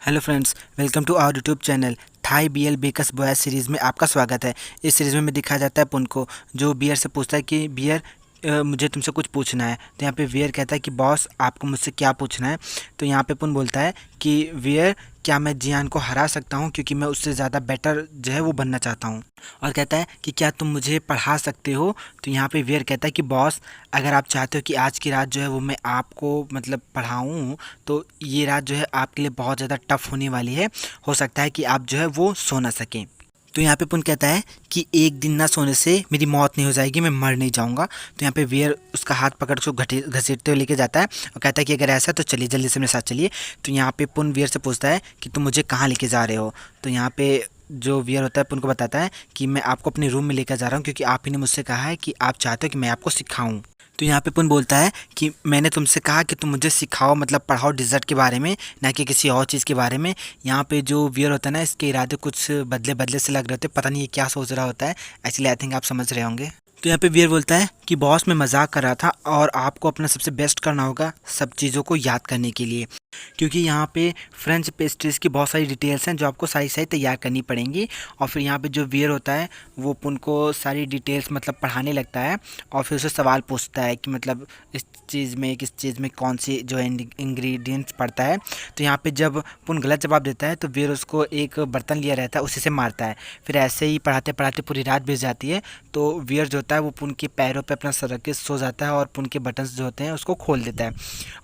Hello friends, welcome to our YouTube channel. Thai BL बेकस boys series में आपका स्वागत है। इस सीरीज़ में दिखाया जाता है पुन को, जो बियर से पूछता है कि बियर मुझे तुमसे कुछ पूछना है। तो यहाँ पे वियर कहता है कि बॉस आपको मुझसे क्या पूछना है। तो यहाँ पे पुन बोलता है कि वियर, क्या मैं जियान को हरा सकता हूँ, क्योंकि मैं उससे ज़्यादा बेटर जो है वो बनना चाहता हूँ। और कहता है कि क्या तुम मुझे पढ़ा सकते हो। तो यहाँ पे वियर कहता है कि बॉस, अगर आप चाहते हो कि आज की रात जो है वो मैं आपको मतलब पढ़ाऊँ, तो ये रात जो है आपके लिए बहुत ज़्यादा टफ होने वाली है। हो सकता है कि आप जो है वो सो ना सकें। तो यहाँ पे पुन कहता है कि एक दिन ना सोने से मेरी मौत नहीं हो जाएगी, मैं मर नहीं जाऊँगा। तो यहाँ पे वियर उसका हाथ पकड़ उसको घसीटते हुए लेके जाता है और कहता है कि अगर ऐसा है तो चलिए, जल्दी से मेरे साथ चलिए। तो यहाँ पे पुन वियर से पूछता है कि तुम मुझे कहाँ लेके जा रहे हो। तो यहाँ पे जो वियर होता है पुन को बताता है कि मैं आपको अपने रूम में लेकर जा रहा हूँ, क्योंकि आप ही ने मुझसे कहा है कि आप चाहते हो कि मैं आपको सिखाऊँ। तो यहाँ पे पुन बोलता है कि मैंने तुमसे कहा कि तुम मुझे सिखाओ, मतलब पढ़ाओ डिज़र्ट के बारे में, ना कि किसी और चीज़ के बारे में। यहाँ पे जो वियर होता है ना, इसके इरादे कुछ बदले बदले से लग रहे होते हैं। पता नहीं ये क्या सोच रहा होता है। एक्चुअली आई थिंक आप समझ रहे होंगे। तो यहाँ पे वियर बोलता है कि बॉस, मैं मजाक कर रहा था और आपको अपना सबसे बेस्ट करना होगा सब चीज़ों को याद करने के लिए, क्योंकि यहाँ पे फ्रेंच पेस्ट्रीज़ की बहुत सारी डिटेल्स हैं जो आपको सारी सारी तैयार करनी पड़ेंगी। और फिर यहाँ पे जो वियर होता है वो उनको सारी डिटेल्स मतलब पढ़ाने लगता है और फिर उससे सवाल पूछता है कि मतलब इस चीज़ में, किस चीज़ में कौन सी जो है इंग्रेडिएंट्स पड़ता है। तो यहाँ पे जब पुन गलत जवाब देता है तो वियर उसको एक बर्तन लिया रहता है, उसी से मारता है। फिर ऐसे ही पढ़ाते पढ़ाते पूरी रात बीत जाती है। तो वियर जो होता है वो पुन के पैरों पे अपना सर रख के सो जाता है और पुन के बटन्स जो होते हैं उसको खोल देता है।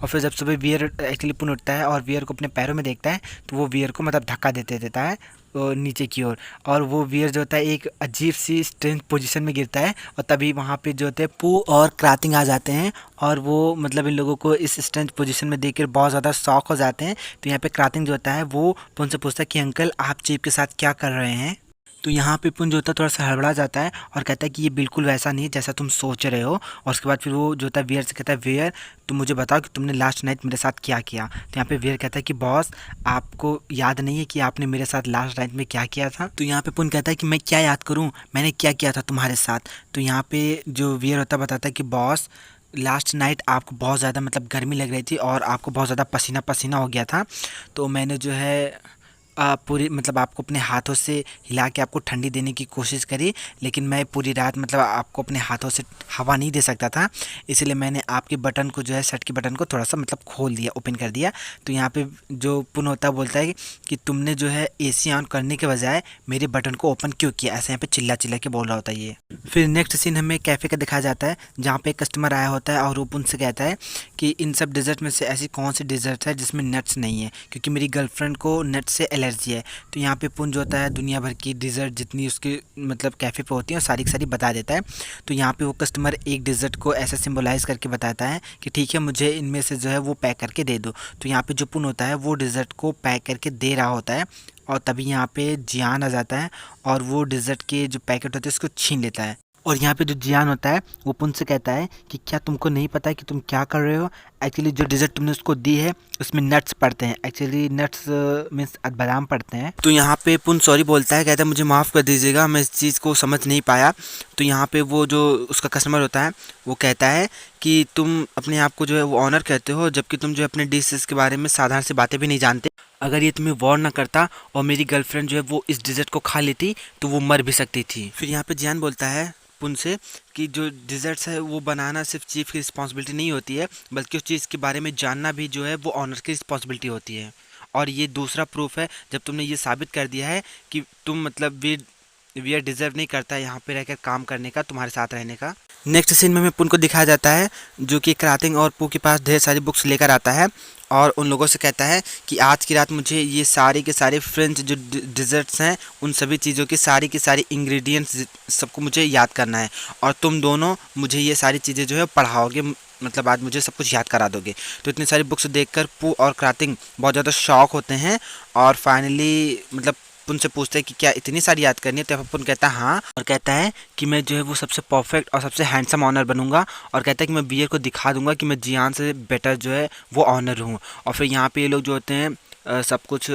और फिर जब सुबह वियर एक्चुअली पुन उठता है और वियर को अपने पैरों में देखता है, तो वो वियर को मतलब धक्का देते देता है नीचे की ओर। और वो वियर जो होता है एक अजीब सी स्ट्रेंथ पोजीशन में गिरता है और तभी वहाँ पे जो होते हैं पू और क्रातिंग आ जाते हैं और वो मतलब इन लोगों को इस स्ट्रेंथ पोजीशन में देखकर बहुत ज़्यादा शॉक हो जाते हैं। तो यहाँ पे क्रातिंग जो होता है वो पुन से पूछता है कि अंकल, आप चीफ के साथ क्या कर रहे हैं। तो यहाँ पे पुन जो होता है थोड़ा सा हड़बड़ा जाता है और कहता है कि ये बिल्कुल वैसा नहीं है जैसा तुम सोच रहे हो। और उसके बाद फिर वो जो होता है वियर से कहता है, वियर तुम मुझे बताओ कि तुमने लास्ट नाइट मेरे साथ क्या किया। तो यहाँ पे वियर कहता है कि बॉस, आपको याद नहीं है कि आपने मेरे साथ लास्ट नाइट में क्या किया था। तो यहाँ पे पुन कहता है कि मैं क्या याद करूँ, मैंने क्या किया था तुम्हारे साथ। तो यहाँ पे जो वियर होता है बताता है कि बॉस, लास्ट नाइट आपको बहुत ज़्यादा मतलब गर्मी लग रही थी और आपको बहुत ज़्यादा पसीना पसीना हो गया था। तो मैंने जो है पूरी मतलब आपको अपने हाथों से हिला के आपको ठंडी देने की कोशिश करी, लेकिन मैं पूरी रात मतलब आपको अपने हाथों से हवा नहीं दे सकता था, इसलिए मैंने आपके बटन को जो है, शर्ट के बटन को थोड़ा सा मतलब खोल दिया, ओपन कर दिया। तो यहाँ पे जो पुन होता है बोलता है कि तुमने जो है एसी ऑन करने के बजाय मेरे बटन को ओपन क्यों किया, ऐसे यहाँ पे चिल्ला चिल्ला के बोल रहा होता है ये। फिर नेक्स्ट सीन हमें कैफ़े का दिखाया जाता है, जहाँ पे एक कस्टमर आया होता है और वो पुन से कहता है कि इन सब डिज़र्ट में से ऐसी कौन सी डिज़र्ट है जिसमें नट्स नहीं है, क्योंकि मेरी गर्लफ्रेंड को नट्स से एलर्जी है। तो यहाँ पे पुन जो होता है दुनिया भर की डिज़र्ट जितनी उसके मतलब कैफ़े पे होती है सारी की सारी बता देता है। तो यहाँ पे वो कस्टमर एक डिज़र्ट को ऐसा सिंबलाइज़ करके बताता है कि ठीक है, मुझे इनमें से जो है वो पैक करके दे दो। तो यहाँ पे जो पुन होता है वो डिज़र्ट को पैक करके दे रहा होता है और तभी यहाँ पे जियान आ जाता है और वो डिज़र्ट के जो पैकेट होते हैं उसको छीन लेता है। और यहाँ पे जो जियान होता है वो पुन से कहता है कि क्या तुमको नहीं पता है कि तुम क्या कर रहे हो। एक्चुअली जो डिज़र्ट तुमने उसको दी है उसमें नट्स पड़ते हैं, एक्चुअली नट्स मीन्स बादाम पड़ते हैं। तो यहाँ पे पुन सॉरी बोलता है, कहता है मुझे माफ़ कर दीजिएगा, मैं इस चीज़ को समझ नहीं पाया। तो यहाँ पे वो जो उसका कस्टमर होता है वो कहता है कि तुम अपने आप को जो है वो ऑनर कहते हो, जबकि तुम जो है अपने डिशेस के बारे में साधारण सी बातें भी नहीं जानते। अगर ये तुम्हें वॉर ना करता और मेरी गर्लफ्रेंड जो है वो इस डिज़र्ट को खा लेती तो वो मर भी सकती थी। फिर यहाँ पे जियान बोलता है पुन से कि जो डिज़र्ट्स है वो बनाना सिर्फ चीफ़ की रिस्पॉन्सिबिलिटी नहीं होती है, बल्कि उस चीज़ के बारे में जानना भी जो है वो ऑनर की रिस्पॉन्सिबिलिटी होती है। और ये दूसरा प्रूफ है जब तुमने ये साबित कर दिया है कि तुम मतलब वी डिज़र्व नहीं करता है यहाँ पे रहकर काम करने का, तुम्हारे साथ रहने का। नेक्स्ट सीन में हमें पुन को दिखाया जाता है जो कि क्रातिंग और पू के पास ढेर सारी बुक्स लेकर आता है और उन लोगों से कहता है कि आज की रात मुझे ये सारे के सारे फ्रेंच जो डिज़र्ट्स हैं उन सभी चीज़ों की सारी इंग्रेडिएंट्स सबको मुझे याद करना है और तुम दोनों मुझे ये सारी चीज़ें जो है पढ़ाओगे, मतलब आज मुझे सब कुछ याद करा दोगे। तो इतनी सारी बुक्स देखकर पू और क्रातिंग बहुत ज़्यादा शॉक होते हैं और फाइनली मतलब पुन से पूछते हैं कि क्या इतनी सारी याद करनी है। तो पुन कहता है हाँ, और कहता है कि मैं जो है वो सबसे परफेक्ट और सबसे हैंडसम ऑनर बनूंगा और कहता है कि मैं बियर को दिखा दूंगा कि मैं जियान से बेटर जो है वो ऑनर हूँ। और फिर यहाँ पे ये लोग जो होते हैं सब कुछ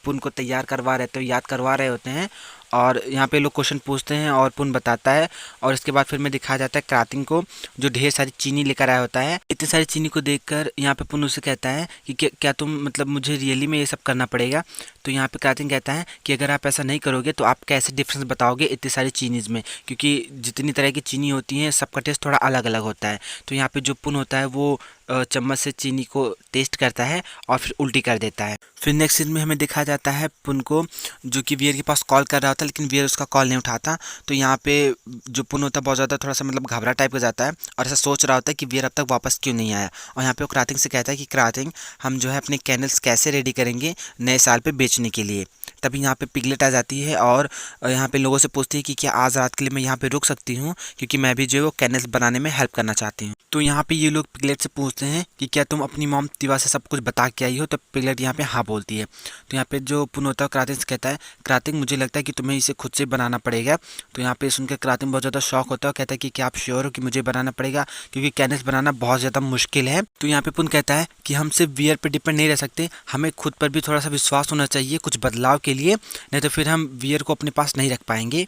पुन को तैयार करवा रहे थे, याद करवा रहे होते हैं और यहाँ पे लोग क्वेश्चन पूछते हैं और पुन बताता है। और इसके बाद फिर में दिखाया जाता है क्रातिंग को, जो ढेर सारी चीनी लेकर आया होता है। इतनी सारी चीनी को देखकर यहाँ पे पुन उससे कहता है कि क्या तुम मतलब मुझे रियली में ये सब करना पड़ेगा। तो यहाँ पे क्रातिंग कहता है कि अगर आप ऐसा नहीं करोगे तो आप कैसे डिफरेंस बताओगे इतनी सारी चीनीज़ में, क्योंकि जितनी तरह की चीनी होती हैं सबका टेस्ट थोड़ा अलग अलग होता है। तो यहाँ पे जो पुन होता है वो चम्मच से चीनी को टेस्ट करता है और फिर उल्टी कर देता है। फिर नेक्स्ट सीन में हमें दिखाया जाता है पुन को, जो कि वियर के पास कॉल कर रहा होता है, लेकिन वियर उसका कॉल नहीं उठाता। तो यहाँ पे जो पुन होता है बहुत ज़्यादा थोड़ा सा मतलब घबरा टाइप का जाता है और ऐसा सोच रहा होता है कि वियर अब तक वापस क्यों नहीं आया। और यहाँ पे वो क्रातिंग से कहता है कि क्रातिंग, हम जो है अपने कैनल्स कैसे रेडी करेंगे नए साल पे बेचने के लिए। तभी यहाँ पे पिगलेट आ जाती है और यहाँ पे लोगों से पूछती है कि क्या आज रात के लिए मैं यहाँ पे रुक सकती हूँ, क्योंकि मैं भी जो है वो कैनल्स बनाने में हेल्प करना चाहती हूँ। तो यहाँ पे ये लोग पिगलेट से पूछते हैं कि क्या तुम अपनी मॉम तिवा से सब कुछ बता के आई हो। तो पिगलेट यहाँ पे हाँ बोलती है। तो यहाँ पे जो पुन होता है क्रातिंग से कहता है, क्रातिंग मुझे लगता है कि तुम्हें इसे खुद से बनाना पड़ेगा। तो यहाँ पे सुनकर क्रातिंग बहुत ज़्यादा शॉक होता है और कहता है कि क्या आप श्योर हो कि मुझे बनाना पड़ेगा, क्योंकि कैनल्स बनाना बहुत ज़्यादा मुश्किल है। तो यहाँ पे पुन कहता है कि हम सिर्फ वियर पर डिपेंड नहीं रह सकते, हमें खुद पर भी थोड़ा सा विश्वास होना चाहिए कुछ बदलाव के लिए, नहीं तो फिर हम वियर को अपने पास नहीं रख पाएंगे।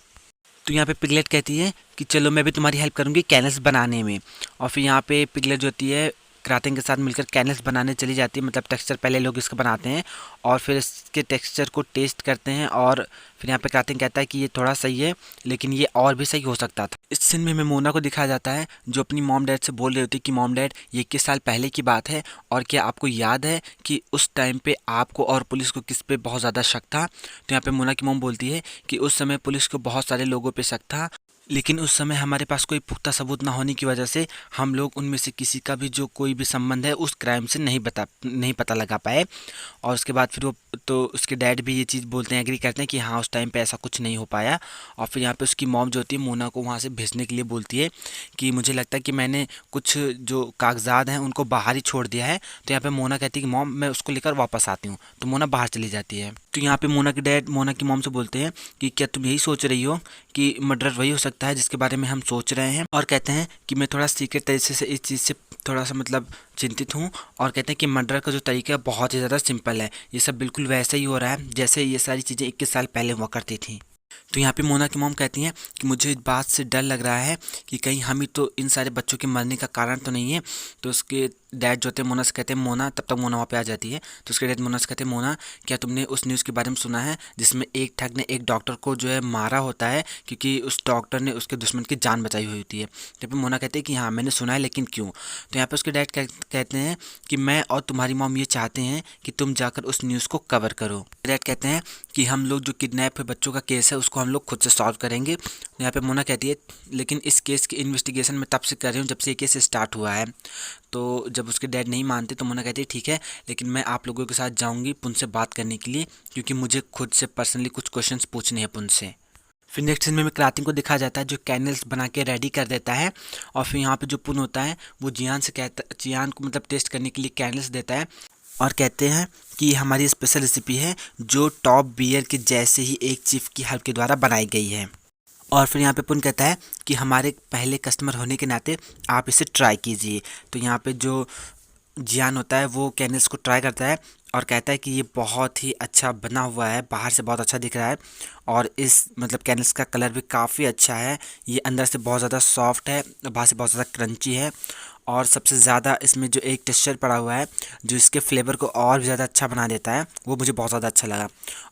तो यहाँ पे पिगलेट कहती है कि चलो मैं भी तुम्हारी हेल्प करूँगी कैनल्स बनाने में। और फिर यहाँ पे पिगलेट जो होती है क्रातिंग के साथ मिलकर कैनल्स बनाने चली जाती है। मतलब टेक्सचर पहले लोग इसका बनाते हैं और फिर इसके टेक्सचर को टेस्ट करते हैं और फिर यहाँ पे क्रातिंग कहता है कि ये थोड़ा सही है, लेकिन ये और भी सही हो सकता था। इस सीन में हमें मोना को दिखाया जाता है जो अपनी मॉम डैड से बोल रही होती है कि मॉम डैड ये 21 साल पहले की बात है, और क्या आपको याद है कि उस टाइम पे आपको और पुलिस को किस पे बहुत ज़्यादा शक था। तो यहाँ पे मोना की मॉम बोलती है कि उस समय पुलिस को बहुत सारे लोगों पे शक था, लेकिन उस समय हमारे पास कोई पुख्ता सबूत ना होने की वजह से हम लोग उनमें से किसी का भी जो कोई भी संबंध है उस क्राइम से नहीं पता लगा पाए। और उसके बाद फिर वो तो उसके डैड भी ये चीज़ बोलते हैं, एग्री करते हैं कि हाँ उस टाइम पे ऐसा कुछ नहीं हो पाया। और फिर यहाँ पे उसकी मॉम जो होती है मोना को वहाँ से भेजने के लिए बोलती है कि मुझे लगता है कि मैंने कुछ जो कागजात हैं उनको बाहर ही छोड़ दिया है। तो यहाँ पे मोना कहती है कि मॉम मैं उसको लेकर वापस आती हूँ। तो मोना बाहर चली जाती है। तो यहाँ पे मोना के डैड मोना की मॉम से बोलते हैं कि क्या तुम यही सोच रही हो कि मर्डर वही हो सकता है जिसके बारे में हम सोच रहे हैं। और कहते हैं कि मैं थोड़ा सीक्रेट तरीके से इस चीज़ से थोड़ा सा मतलब चिंतित हूँ। और कहते हैं कि मर्डर का जो तरीका है बहुत ही ज़्यादा सिंपल है, ये सब बिल्कुल वैसे ही हो रहा है जैसे ये सारी चीज़ें 21 साल पहले हुआ करती थी। तो यहाँ पे मोना की मॉम कहती हैं कि मुझे इस बात से डर लग रहा है कि कहीं हम ही तो इन सारे बच्चों के मरने का कारण तो नहीं है। तो उसके डैड जो होते हैं मोना से कहते हैं मोना, तब तक मोना वहाँ पे आ जाती है। तो उसके डैड मोना से कहते हैं मोना क्या तुमने उस न्यूज़ के बारे में सुना है जिसमें एक ठग ने एक डॉक्टर को जो है मारा होता है क्योंकि उस डॉक्टर ने उसके दुश्मन की जान बचाई हुई होती है। तो फिर मोना कहते हैं कि हाँ मैंने सुना है, लेकिन क्यों। तो यहाँ पे उसके डैड कहते हैं कि मैं और तुम्हारी मॉम ये चाहते हैं कि तुम जाकर उस न्यूज़ को कवर करो। डैड कहते हैं कि हम लोग जो किडनैप हुए बच्चों का केस है उसको हम लोग खुद से सॉल्व करेंगे। तो यहाँ पे मोना कहती है लेकिन इस केस की इन्वेस्टिगेशन मैं तब से कर रही हूँ जब से ये केस स्टार्ट हुआ है। तो जब उसके डैड नहीं मानते तो मोना कहती है ठीक है, लेकिन मैं आप लोगों के साथ जाऊँगी पुन से बात करने के लिए, क्योंकि मुझे खुद से पर्सनली कुछ क्वेश्चंस पूछने हैं पुन से। फिर नेक्स्ट सीन में क्रातिंग को दिखाया जाता है जो कैनल्स बना के रेडी कर देता है। और फिर यहाँ पे जो पुन होता है वो जियान से कहता जियान को मतलब टेस्ट करने के लिए कैनल्स देता है और कहते हैं कि हमारी स्पेशल रेसिपी है जो टॉप बियर के जैसे ही एक चीफ की हेल्प के द्वारा बनाई गई है। और फिर यहाँ पे पुन कहता है कि हमारे पहले कस्टमर होने के नाते आप इसे ट्राई कीजिए। तो यहाँ पे जो जियान होता है वो कैनल्स को ट्राई करता है और कहता है कि ये बहुत ही अच्छा बना हुआ है, बाहर से बहुत अच्छा दिख रहा है और इस मतलब कैनल्स का कलर भी काफ़ी अच्छा है। ये अंदर से बहुत ज़्यादा सॉफ्ट है, बाहर से बहुत ज़्यादा क्रंची है। और सबसे ज़्यादा इसमें जो एक टेक्सचर पड़ा हुआ है जो इसके फ्लेवर को और भी ज़्यादा अच्छा बना देता है, वो मुझे बहुत ज़्यादा अच्छा लगा।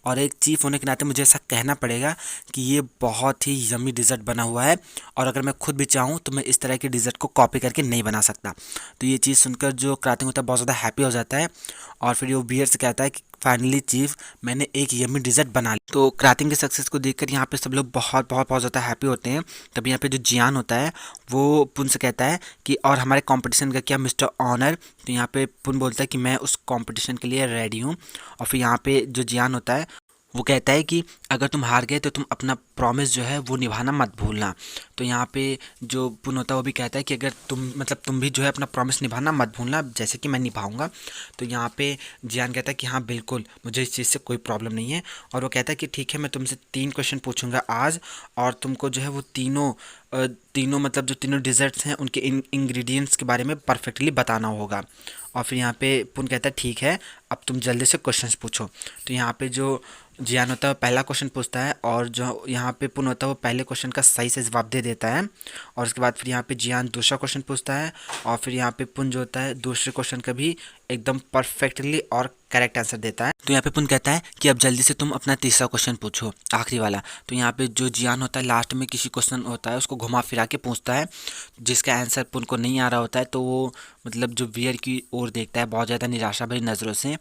और एक चीफ होने के नाते मुझे ऐसा कहना पड़ेगा कि ये बहुत ही यम्मी डिज़र्ट बना हुआ है और अगर मैं खुद भी चाहूँ तो मैं इस तरह के डिज़र्ट को कॉपी करके नहीं बना सकता। तो ये चीज़ सुनकर जो क्रातिंग होता है बहुत ज़्यादा हैप्पी हो जाता है और फिर वो बियर से कहता है कि फाइनली चीफ मैंने एक यम्मी डिज़र्ट बना ली। तो क्रातिंग के सक्सेस को देखकर यहाँ पे सब लोग बहुत बहुत बहुत ज़्यादा हैप्पी होते हैं। तब यहाँ पे जो जियान होता है वो पुन से कहता है कि और हमारे कंपटीशन का क्या मिस्टर ऑनर। तो यहाँ पे पुन बोलता है कि मैं उस कंपटीशन के लिए रेडी हूँ। और फिर यहाँ पे जो जियान होता है वो कहता है कि अगर तुम हार गए तो तुम अपना प्रॉमिस जो है वो निभाना मत भूलना। तो यहाँ पे जो पुन होता है वो भी कहता है कि अगर तुम भी जो है अपना प्रॉमिस निभाना मत भूलना जैसे कि मैं निभाऊंगा। तो यहाँ पे जियान कहता है कि हाँ बिल्कुल मुझे इस चीज़ से कोई प्रॉब्लम नहीं है। और वो कहता है कि ठीक है मैं तुमसे 3 क्वेश्चन पूछूंगा आज और तुमको जो है वो तीनों मतलब जो तीनों डिज़र्ट्स हैं उनके इंग्रेडिएंट्स के बारे में परफेक्टली बताना होगा। और फिर यहाँ पे पुन कहता है ठीक है अब तुम जल्दी से क्वेश्चंस पूछो। तो यहाँ पे जो जियान होता है वो पहला क्वेश्चन पूछता है और जो यहाँ पे पुन होता है वो पहले क्वेश्चन का सही से जवाब दे देता है। और उसके बाद फिर यहाँ पे जियान दूसरा क्वेश्चन पूछता है और फिर यहाँ पे पुन जो होता है दूसरे क्वेश्चन का भी एकदम परफेक्टली और करेक्ट आंसर देता है। तो यहाँ पे पुन कहता है कि अब जल्दी से तुम अपना तीसरा क्वेश्चन पूछो, आखिरी वाला। तो यहाँ पे जो जियान होता है लास्ट में किसी क्वेश्चन होता है उसको घुमा फिरा के पूछता है, जिसका आंसर पुन को नहीं आ रहा होता है। तो वो मतलब जो वियर की ओर देखता है बहुत ज़्यादा निराशा भरी नज़रों से,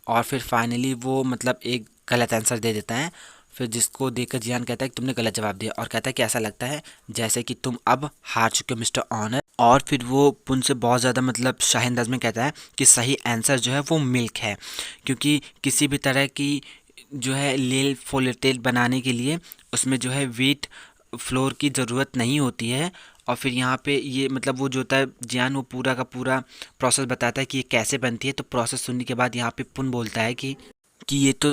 और फिर फाइनली वो मतलब एक गलत आंसर दे देता है। फिर जिसको देखकर जियान कहता है कि तुमने गलत जवाब दिया, और कहता है कि ऐसा लगता है जैसे कि तुम अब हार चुके हो मिस्टर ऑनर। और फिर वो पुन से बहुत ज़्यादा मतलब शाही अंदाज में कहता है कि सही आंसर जो है वो मिल्क है, क्योंकि किसी भी तरह की जो है लेल फोलेटेल बनाने के लिए उसमें जो है व्हीट फ्लोर की ज़रूरत नहीं होती है। और फिर यहाँ पे ये मतलब वो जो होता है जियान वो पूरा का पूरा प्रोसेस बताता है कि ये कैसे बनती है। तो प्रोसेस सुनने के बाद यहाँ पे पुन बोलता है कि ये तो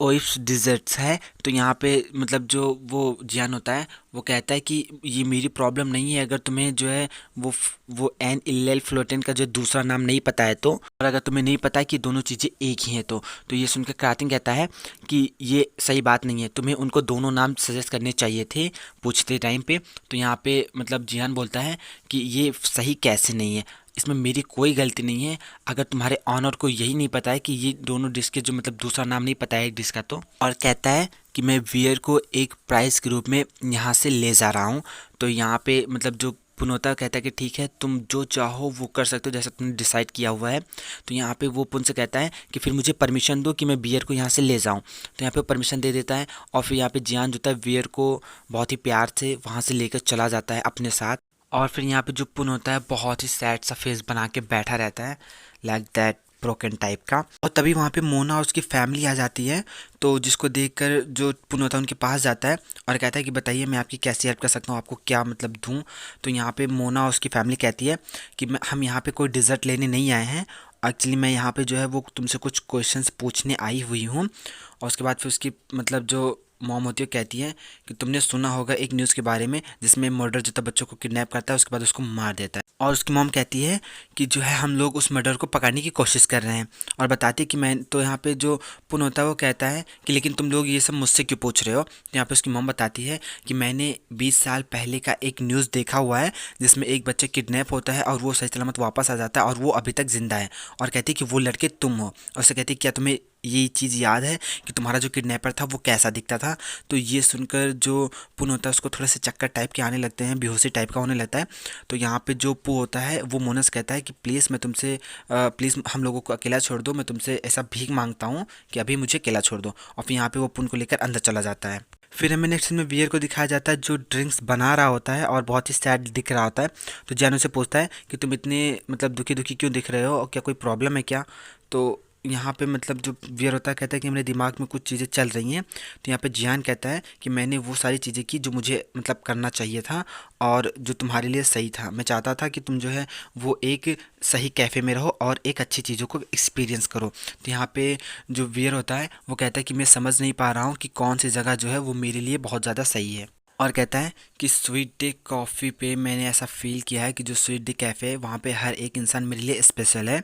ओइफ्स डिज़र्ट्स है। तो यहाँ पे मतलब जो वो जियान होता है वो कहता है कि ये मेरी प्रॉब्लम नहीं है अगर तुम्हें जो है वो एन इलेल फ्लोटेन का जो दूसरा नाम नहीं पता है तो, और अगर तुम्हें नहीं पता है कि दोनों चीज़ें एक ही हैं तो ये सुनकर क्रातिन कहता है कि ये सही बात नहीं है, तुम्हें उनको दोनों नाम सजेस्ट करने चाहिए थे पूछते टाइम पे। तो यहाँ पे मतलब जियान बोलता है कि ये सही कैसे नहीं है, इसमें मेरी कोई गलती नहीं है। अगर तुम्हारे ऑनर को यही नहीं पता है कि ये दोनों डिश के जो मतलब दूसरा नाम नहीं पता है एक डिश का तो, और कहता है कि मैं वियर को एक प्राइज़ के रूप में यहाँ से ले जा रहा हूँ। तो यहाँ पे मतलब जो पुनोता कहता है कि ठीक है तुम जो चाहो वो कर सकते हो जैसा तुमने डिसाइड किया हुआ है। तो यहाँ पे वो पुन से कहता है कि फिर मुझे परमिशन दो कि मैं बियर को यहाँ से ले जाऊँ। तो यहाँ पे परमिशन दे देता है और फिर यहाँ पे जियान जो होता है बियर को बहुत ही प्यार से वहाँ से लेकर चला जाता है अपने साथ। और फिर यहाँ पे जो पुन होता है बहुत ही सैड सा फेस बना के बैठा रहता है, लाइक दैट ब्रोकन टाइप का। और तभी वहाँ पे मोना और उसकी फैमिली आ जाती है। तो जिसको देखकर जो पुन होता है उनके पास जाता है और कहता है कि बताइए मैं आपकी कैसे हेल्प कर सकता हूँ, आपको क्या मतलब दूँ। तो यहाँ पे मोना और उसकी फैमिली कहती है कि हम यहाँ पे कोई डिज़र्ट लेने नहीं आए हैं, एक्चुअली मैं यहाँ पे जो है वो तुमसे कुछ क्वेश्चंस पूछने आई हुई हूँ। और उसके बाद फिर उसकी मतलब जो मॉम होती है कहती है कि तुमने सुना होगा एक न्यूज़ के बारे में जिसमें मर्डर जो था बच्चों को किडनैप करता है उसके बाद उसको मार देता है। और उसकी मॉम कहती है कि जो है हम लोग उस मर्डर को पकड़ने की कोशिश कर रहे हैं, और बताती है कि मैं तो यहाँ पे जो पुन होता है वो कहता है कि लेकिन तुम लोग ये सब मुझसे क्यों पूछ रहे हो। तो यहाँ पे उसकी मॉम बताती है कि मैंने 20 साल पहले का एक न्यूज़ देखा हुआ है जिसमें एक बच्चा किडनैप होता है और वो सही सलामत वापस आ जाता है और वो अभी तक ज़िंदा है, और कहती है कि वो लड़के तुम हो। और उससे कहती है क्या तुम्हें ये चीज़ याद है कि तुम्हारा जो किडनैपर था वो कैसा दिखता था। तो ये सुनकर जो पुन होता है उसको थोड़े से चक्कर टाइप के आने लगते हैं, बेहोशी टाइप का होने लगता है। तो यहाँ पे जो पू होता है वो मोनस कहता है कि प्लीज़ मैं तुमसे प्लीज़ हम लोगों को अकेला छोड़ दो, मैं तुमसे ऐसा भीख मांगता हूँ कि अभी मुझे अकेला छोड़ दो। और फिर यहाँ पे वो पुन को लेकर अंदर चला जाता है। फिर हमें नेक्स्ट में वियर को दिखाया जाता है जो ड्रिंक्स बना रहा होता है और बहुत ही सैड दिख रहा होता है। तो जैन से पूछता है कि तुम इतने मतलब दुखी दुखी क्यों दिख रहे हो और क्या कोई प्रॉब्लम है क्या। तो यहाँ पे मतलब जो वियर होता है कहता है कि मेरे दिमाग में कुछ चीज़ें चल रही हैं। तो यहाँ पे जियान कहता है कि मैंने वो सारी चीज़ें की जो मुझे मतलब करना चाहिए था और जो तुम्हारे लिए सही था। मैं चाहता था कि तुम जो है वो एक सही कैफ़े में रहो और एक अच्छी चीज़ों को एक्सपीरियंस करो। तो यहाँ पे जो वियर होता है वो कहता है कि मैं समझ नहीं पा रहा हूँ कि कौन सी जगह जो है वो मेरे लिए बहुत ज़्यादा सही है। और कहता है कि स्वीट डे कॉफ़ी पे मैंने ऐसा फील किया है कि जो स्वीट डे कैफ़े है वहाँ पे हर एक इंसान मेरे लिए स्पेशल है।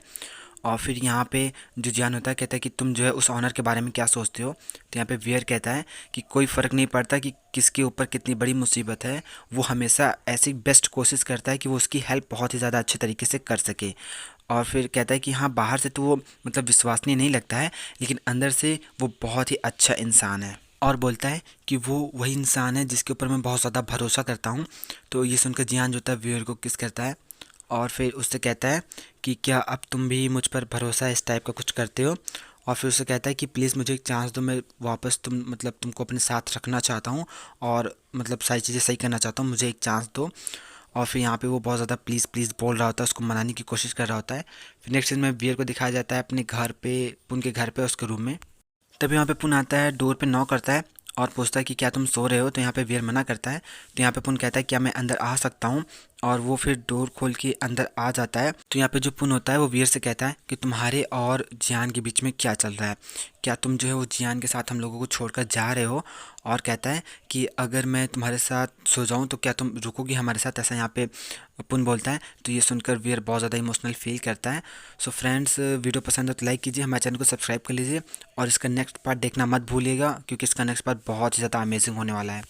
और फिर यहाँ पे जो जान होता है कहता है कि तुम जो है उस ऑनर के बारे में क्या सोचते हो। तो यहाँ पे वियर कहता है कि कोई फ़र्क नहीं पड़ता कि किसके ऊपर कितनी बड़ी मुसीबत है, वो हमेशा ऐसी बेस्ट कोशिश करता है कि वो उसकी हेल्प बहुत ही ज़्यादा अच्छे तरीके से कर सके। और फिर कहता है कि हाँ बाहर से तो वो मतलब विश्वसनीय नहीं लगता है लेकिन अंदर से वो बहुत ही अच्छा इंसान है। और बोलता है कि वो वही इंसान है जिसके ऊपर मैं बहुत ज़्यादा भरोसा करता हूँ। तो ये सुनकर जियान जो होता है वियर को किस करता है और फिर उससे कहता है कि क्या अब तुम भी मुझ पर भरोसा इस टाइप का कुछ करते हो। और फिर उससे कहता है कि प्लीज़ मुझे एक चांस दो, मैं वापस तुमको अपने साथ रखना चाहता हूँ और मतलब सारी चीज़ें सही करना चाहता हूँ, मुझे एक चांस दो। और फिर यहाँ पे वो बहुत ज़्यादा प्लीज़ प्लीज़ बोल रहा होता है, उसको मनाने की कोशिश कर रहा होता है। फिर नेक्स्ट सीन में बियर को दिखाया जाता है अपने घर पे, उनके घर पे उसके रूम में। तभी वहाँ पे पुन आता है, डोर पे नॉक करता है और पूछता है कि क्या तुम सो रहे हो। तो यहाँ पे वियर मना करता है। तो यहाँ पे पुन कहता है क्या मैं अंदर आ सकता हूँ। और वो फिर डोर खोल के अंदर आ जाता है। तो यहाँ पे जो पुन होता है वो वीर से कहता है कि तुम्हारे और जियान के बीच में क्या चल रहा है, क्या तुम जो है वो जियान के साथ हम लोगों को छोड़कर जा रहे हो। और कहता है कि अगर मैं तुम्हारे साथ सो जाऊं तो क्या तुम रुकोगी हमारे साथ, ऐसा यहाँ पे पुन बोलता है। तो ये सुनकर वीर बहुत ज़्यादा इमोशनल फील करता है। सो फ्रेंड्स, वीडियो पसंद है तो लाइक कीजिए, हमारे चैनल को सब्सक्राइब कर लीजिए और इसका नेक्स्ट पार्ट देखना मत भूलिएगा, क्योंकि इसका नेक्स्ट पार्ट बहुत ही ज़्यादा अमेजिंग होने वाला है।